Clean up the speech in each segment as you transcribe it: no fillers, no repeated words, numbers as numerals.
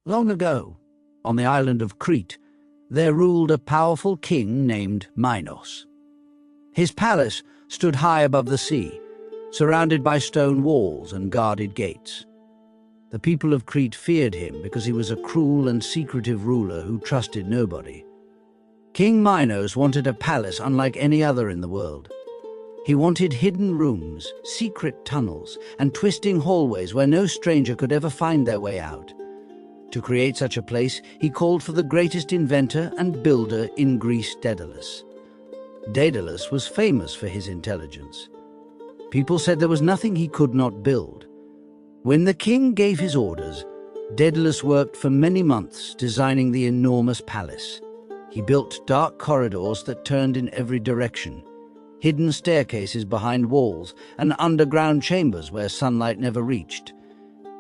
Long ago, on the island of Crete, there ruled a powerful king named Minos. His palace stood high above the sea, surrounded by stone walls and guarded gates. The people of Crete feared him because he was a cruel and secretive ruler who trusted nobody. King Minos wanted a palace unlike any other in the world. He wanted hidden rooms, secret tunnels, and twisting hallways where no stranger could ever find their way out. To create such a place, he called for the greatest inventor and builder in Greece, Daedalus. Daedalus was famous for his intelligence. People said there was nothing he could not build. When the king gave his orders, Daedalus worked for many months designing the enormous palace. He built dark corridors that turned in every direction, hidden staircases behind walls, and underground chambers where sunlight never reached.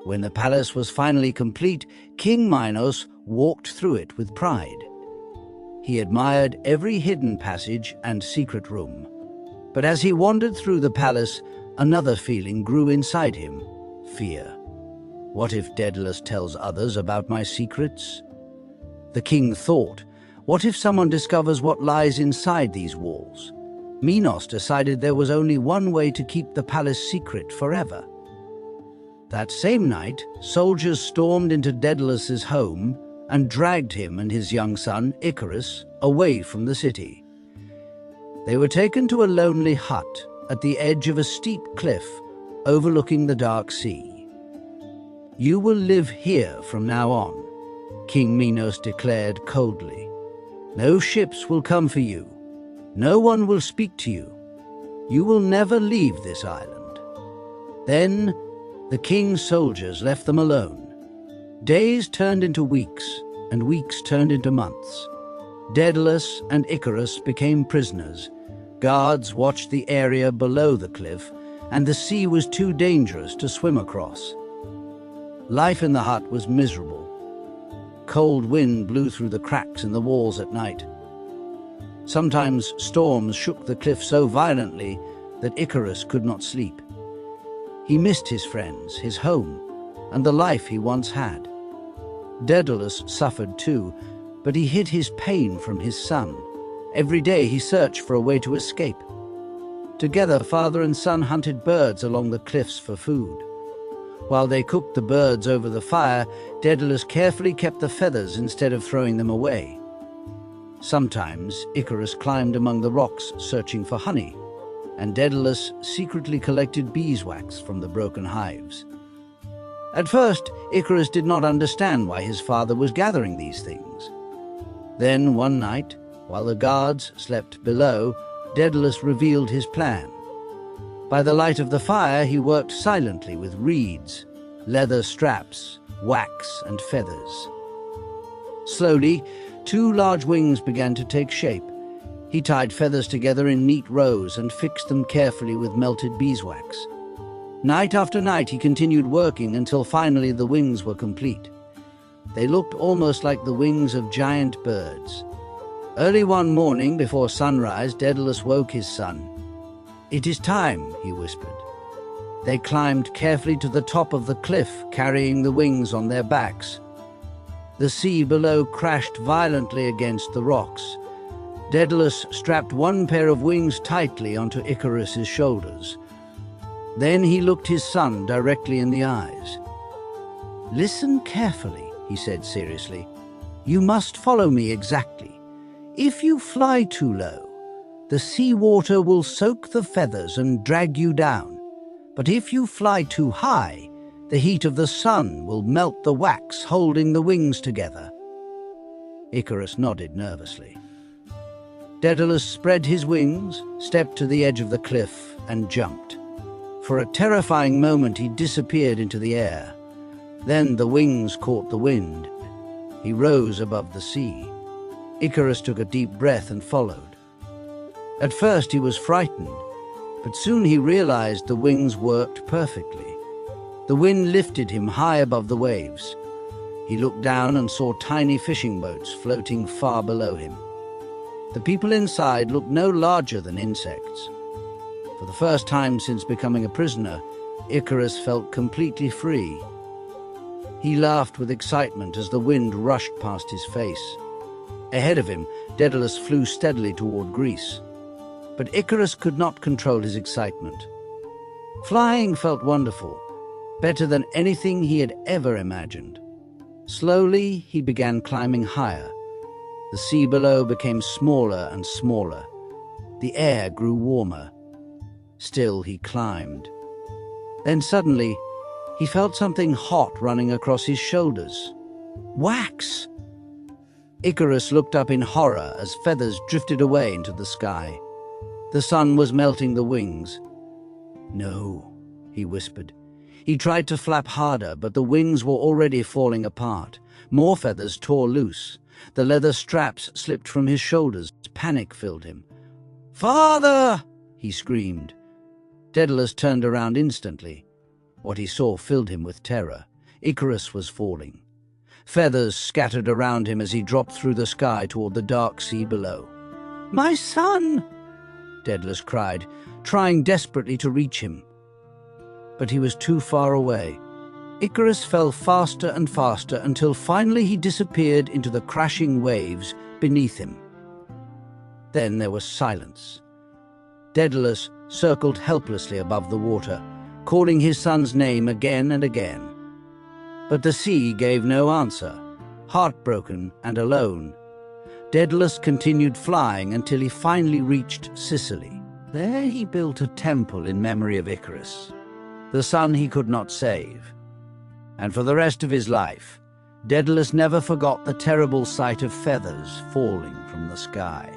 When the palace was finally complete, King Minos walked through it with pride. He admired every hidden passage and secret room. But as he wandered through the palace, another feeling grew inside him: fear. What if Daedalus tells others about my secrets? The king thought, what if someone discovers what lies inside these walls? Minos decided there was only one way to keep the palace secret forever. That same night, soldiers stormed into Daedalus's home and dragged him and his young son, Icarus, away from the city. They were taken to a lonely hut at the edge of a steep cliff overlooking the dark sea. "You will live here from now on," King Minos declared coldly. "No ships will come for you. No one will speak to you. You will never leave this island." Then the king's soldiers left them alone. Days turned into weeks, and weeks turned into months. Daedalus and Icarus became prisoners. Guards watched the area below the cliff, and the sea was too dangerous to swim across. Life in the hut was miserable. Cold wind blew through the cracks in the walls at night. Sometimes storms shook the cliff so violently that Icarus could not sleep. He missed his friends, his home, and the life he once had. Daedalus suffered too, but he hid his pain from his son. Every day he searched for a way to escape. Together, father and son hunted birds along the cliffs for food. While they cooked the birds over the fire, Daedalus carefully kept the feathers instead of throwing them away. Sometimes Icarus climbed among the rocks searching for honey, and Daedalus secretly collected beeswax from the broken hives. At first, Icarus did not understand why his father was gathering these things. Then one night, while the guards slept below, Daedalus revealed his plan. By the light of the fire, he worked silently with reeds, leather straps, wax, and feathers. Slowly, 2 large wings began to take shape. He tied feathers together in neat rows and fixed them carefully with melted beeswax. Night after night he continued working until finally the wings were complete. They looked almost like the wings of giant birds. Early one morning before sunrise, Daedalus woke his son. "It is time," he whispered. They climbed carefully to the top of the cliff, carrying the wings on their backs. The sea below crashed violently against the rocks. Daedalus strapped one pair of wings tightly onto Icarus's shoulders. Then he looked his son directly in the eyes. "Listen carefully," he said seriously. "You must follow me exactly. If you fly too low, the seawater will soak the feathers and drag you down. But if you fly too high, the heat of the sun will melt the wax holding the wings together." Icarus nodded nervously. Daedalus spread his wings, stepped to the edge of the cliff, and jumped. For a terrifying moment he disappeared into the air. Then the wings caught the wind. He rose above the sea. Icarus took a deep breath and followed. At first he was frightened, but soon he realized the wings worked perfectly. The wind lifted him high above the waves. He looked down and saw tiny fishing boats floating far below him. The people inside looked no larger than insects. For the first time since becoming a prisoner, Icarus felt completely free. He laughed with excitement as the wind rushed past his face. Ahead of him, Daedalus flew steadily toward Greece. But Icarus could not control his excitement. Flying felt wonderful, better than anything he had ever imagined. Slowly, he began climbing higher. The sea below became smaller and smaller. The air grew warmer. Still he climbed. Then suddenly, he felt something hot running across his shoulders. Wax! Icarus looked up in horror as feathers drifted away into the sky. The sun was melting the wings. "No," he whispered. He tried to flap harder, but the wings were already falling apart. More feathers tore loose. The leather straps slipped from his shoulders. Panic filled him. "Father!" he screamed. Daedalus turned around instantly. What he saw filled him with terror. Icarus was falling. Feathers scattered around him as he dropped through the sky toward the dark sea below. "My son!" Daedalus cried, trying desperately to reach him. But he was too far away. Icarus fell faster and faster until finally he disappeared into the crashing waves beneath him. Then there was silence. Daedalus circled helplessly above the water, calling his son's name again and again. But the sea gave no answer. Heartbroken and alone, Daedalus continued flying until he finally reached Sicily. There he built a temple in memory of Icarus, the son he could not save. And for the rest of his life, Daedalus never forgot the terrible sight of feathers falling from the sky.